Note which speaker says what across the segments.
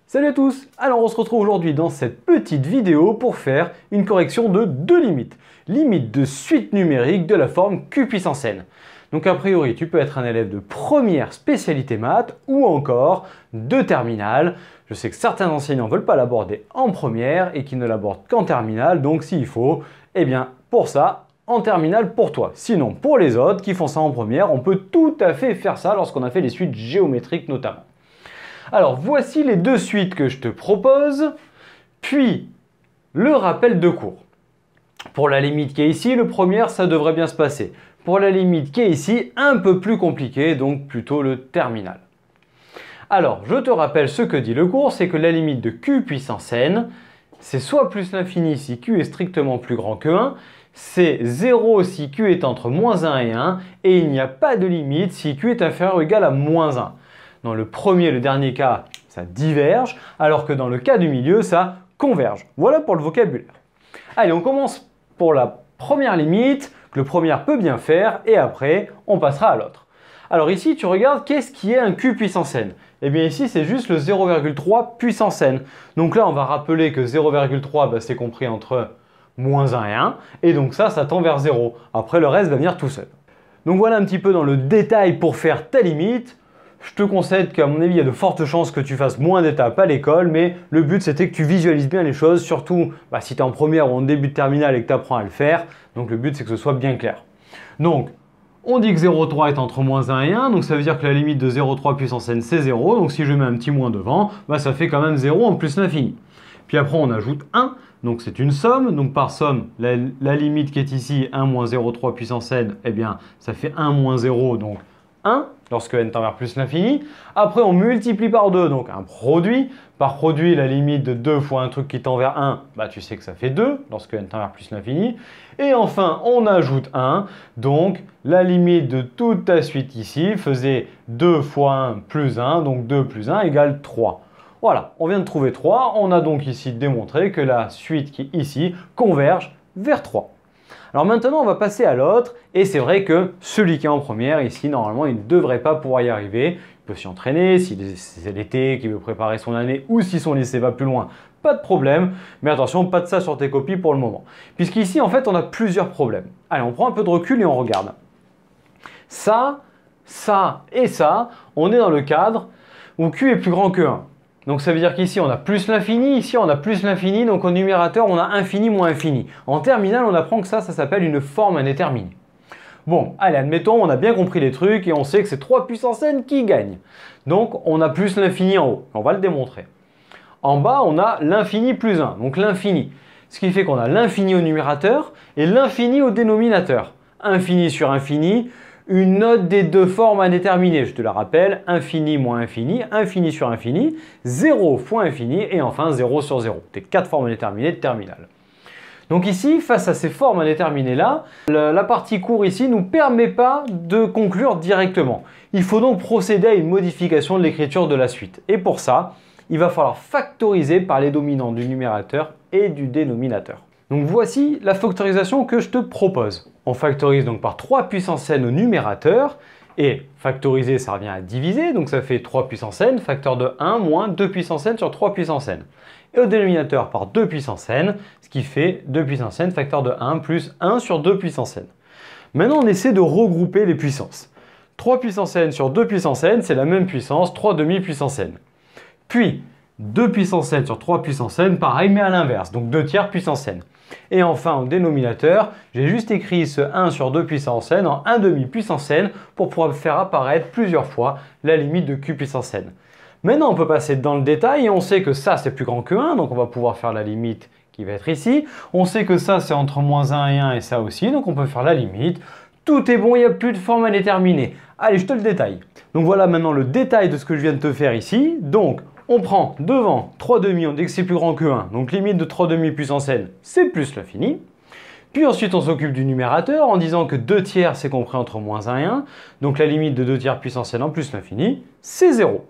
Speaker 1: Salut à tous! Alors on se retrouve aujourd'hui dans cette petite vidéo pour faire une correction de deux limites. Limite de suite numérique de la forme q puissance n. Donc a priori tu peux être un élève de première spécialité maths ou encore de terminale. Je sais que certains enseignants ne veulent pas l'aborder en première et qui ne l'abordent qu'en terminale, donc s'il faut, eh bien pour ça, en terminale pour toi. Sinon pour les autres qui font ça en première, on peut tout à fait faire ça lorsqu'on a fait les suites géométriques notamment. Alors voici les deux suites que je te propose, puis le rappel de cours. Pour la limite qui est ici, le premier, ça devrait bien se passer. Pour la limite qui est ici, un peu plus compliqué, donc plutôt le terminal. Alors, je te rappelle ce que dit le cours, c'est que la limite de q puissance n, c'est soit plus l'infini si q est strictement plus grand que 1, c'est 0 si q est entre moins 1 et 1, et il n'y a pas de limite si q est inférieur ou égal à moins 1. Dans le premier et le dernier cas, ça diverge, alors que dans le cas du milieu, ça converge. Voilà pour le vocabulaire. Allez, on commence pour la première limite, que le premier peut bien faire, et après, on passera à l'autre. Alors ici, tu regardes, qu'est-ce qui est un q puissance n? Eh bien ici, c'est juste le 0,3 puissance n. Donc là, on va rappeler que 0,3, c'est compris entre moins 1 et 1, et donc ça tend vers 0. Après, le reste va venir tout seul. Donc voilà un petit peu dans le détail pour faire ta limite. Je te concède qu'à mon avis, il y a de fortes chances que tu fasses moins d'étapes à l'école, mais le but c'était que tu visualises bien les choses, surtout si tu es en première ou en début de terminale et que tu apprends à le faire. Donc le but c'est que ce soit bien clair. Donc, on dit que 0,3 est entre moins 1 et 1, donc ça veut dire que la limite de 0,3 puissance n c'est 0, donc si je mets un petit moins devant, ça fait quand même 0 en plus l'infini. Puis après on ajoute 1, donc c'est une somme, donc par somme, la limite qui est ici, 1 moins 0,3 puissance n, eh bien ça fait 1 moins 0, donc 1, lorsque n tend vers plus l'infini. Après, on multiplie par 2, donc un produit. Par produit, la limite de 2 fois un truc qui tend vers 1, tu sais que ça fait 2, lorsque n tend vers plus l'infini. Et enfin, on ajoute 1, donc la limite de toute ta suite ici faisait 2 fois 1 plus 1, donc 2 plus 1 égale 3. Voilà, on vient de trouver 3. On a donc ici démontré que la suite qui est ici converge vers 3. Alors maintenant, on va passer à l'autre, et c'est vrai que celui qui est en première, ici, normalement, il ne devrait pas pouvoir y arriver. Il peut s'y entraîner, si c'est l'été, qu'il veut préparer son année, ou si son lycée va plus loin, pas de problème. Mais attention, pas de ça sur tes copies pour le moment. Puisqu'ici, en fait, on a plusieurs problèmes. Allez, on prend un peu de recul et on regarde. Ça et ça, on est dans le cadre où Q est plus grand que 1. Donc ça veut dire qu'ici on a plus l'infini, ici on a plus l'infini, donc au numérateur on a infini moins infini. En terminale on apprend que ça s'appelle une forme indéterminée. Bon, allez, admettons, on a bien compris les trucs et on sait que c'est 3 puissance n qui gagne. Donc on a plus l'infini en haut, on va le démontrer. En bas on a l'infini plus 1, donc l'infini. Ce qui fait qu'on a l'infini au numérateur et l'infini au dénominateur. Infini sur infini. Une note des deux formes indéterminées, je te la rappelle, infini moins infini, infini sur infini, 0 fois infini et enfin 0 sur 0. Tes 4 formes indéterminées de terminale. Donc ici, face à ces formes indéterminées là, la partie cours ici ne nous permet pas de conclure directement. Il faut donc procéder à une modification de l'écriture de la suite. Et pour ça, il va falloir factoriser par les dominants du numérateur et du dénominateur. Donc voici la factorisation que je te propose. On factorise donc par 3 puissance n au numérateur, et factoriser ça revient à diviser, donc ça fait 3 puissance n, facteur de 1 moins 2 puissance n sur 3 puissance n. Et au dénominateur par 2 puissance n, ce qui fait 2 puissance n, facteur de 1 plus 1 sur 2 puissance n. Maintenant on essaie de regrouper les puissances. 3 puissance n sur 2 puissance n, c'est la même puissance, 3 demi puissance n. Puis 2 puissance n sur 3 puissance n, pareil mais à l'inverse, donc 2 tiers puissance n. Et enfin, au dénominateur, j'ai juste écrit ce 1 sur 2 puissance n en 1 demi puissance n pour pouvoir faire apparaître plusieurs fois la limite de q puissance n. Maintenant, on peut passer dans le détail et on sait que ça, c'est plus grand que 1, donc on va pouvoir faire la limite qui va être ici. On sait que ça, c'est entre moins 1 et 1 et ça aussi, donc on peut faire la limite. Tout est bon, il n'y a plus de forme indéterminée. Allez, je te le détaille. Donc voilà maintenant le détail de ce que je viens de te faire ici. Donc, on prend devant 3 demi, on dit que c'est plus grand que 1, donc limite de 3 demi puissance n, c'est plus l'infini. Puis ensuite, on s'occupe du numérateur en disant que 2 tiers, c'est compris entre moins 1 et 1, donc la limite de 2 tiers puissance n en plus l'infini, c'est 0.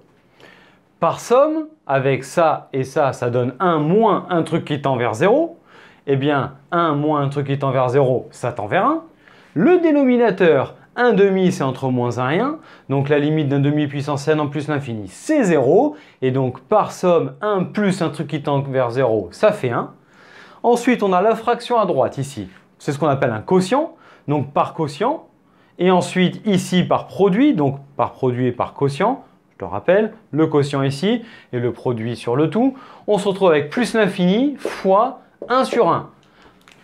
Speaker 1: Par somme, avec ça et ça donne 1 moins un truc qui tend vers 0. Eh bien, 1 moins un truc qui tend vers 0, ça tend vers 1. Le dénominateur, 1 demi, c'est entre moins 1 et 1. Donc la limite d'un demi puissance n en plus l'infini, c'est 0. Et donc par somme, 1 plus un truc qui tend vers 0, ça fait 1. Ensuite, on a la fraction à droite ici. C'est ce qu'on appelle un quotient. Donc par quotient. Et ensuite ici par produit. Donc par produit et par quotient. Je te rappelle, le quotient ici et le produit sur le tout. On se retrouve avec plus l'infini fois 1 sur 1.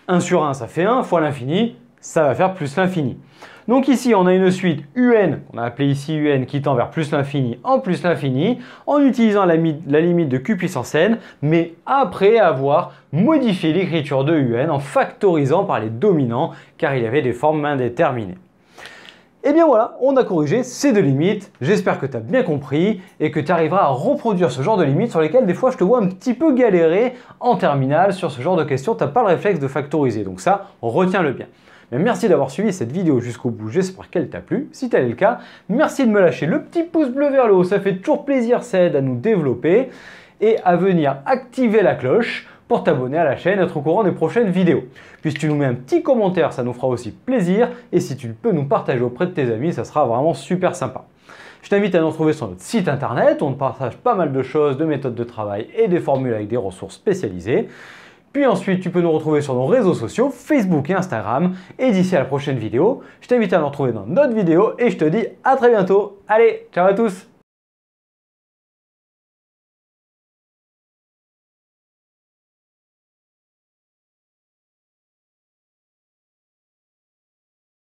Speaker 1: 1 sur 1, ça fait 1 fois l'infini. Ça va faire plus l'infini. Donc ici, on a une suite un, qu'on a appelée ici un, qui tend vers plus l'infini en plus l'infini, en utilisant la limite de q puissance n, mais après avoir modifié l'écriture de un en factorisant par les dominants, car il y avait des formes indéterminées. Et bien voilà, on a corrigé ces deux limites. J'espère que tu as bien compris et que tu arriveras à reproduire ce genre de limites sur lesquelles des fois je te vois un petit peu galérer en terminale sur ce genre de questions. Tu n'as pas le réflexe de factoriser, donc ça, retiens-le bien. Mais merci d'avoir suivi cette vidéo jusqu'au bout, j'espère qu'elle t'a plu. Si tel est le cas, merci de me lâcher le petit pouce bleu vers le haut, ça fait toujours plaisir, ça aide à nous développer. Et à venir activer la cloche pour t'abonner à la chaîne et être au courant des prochaines vidéos. Puis si tu nous mets un petit commentaire, ça nous fera aussi plaisir. Et si tu peux nous partager auprès de tes amis, ça sera vraiment super sympa. Je t'invite à nous retrouver sur notre site internet, où on partage pas mal de choses, de méthodes de travail et des formules avec des ressources spécialisées. Puis ensuite, tu peux nous retrouver sur nos réseaux sociaux, Facebook et Instagram. Et d'ici à la prochaine vidéo, je t'invite à nous retrouver dans notre vidéo et je te dis à très bientôt. Allez, ciao à tous!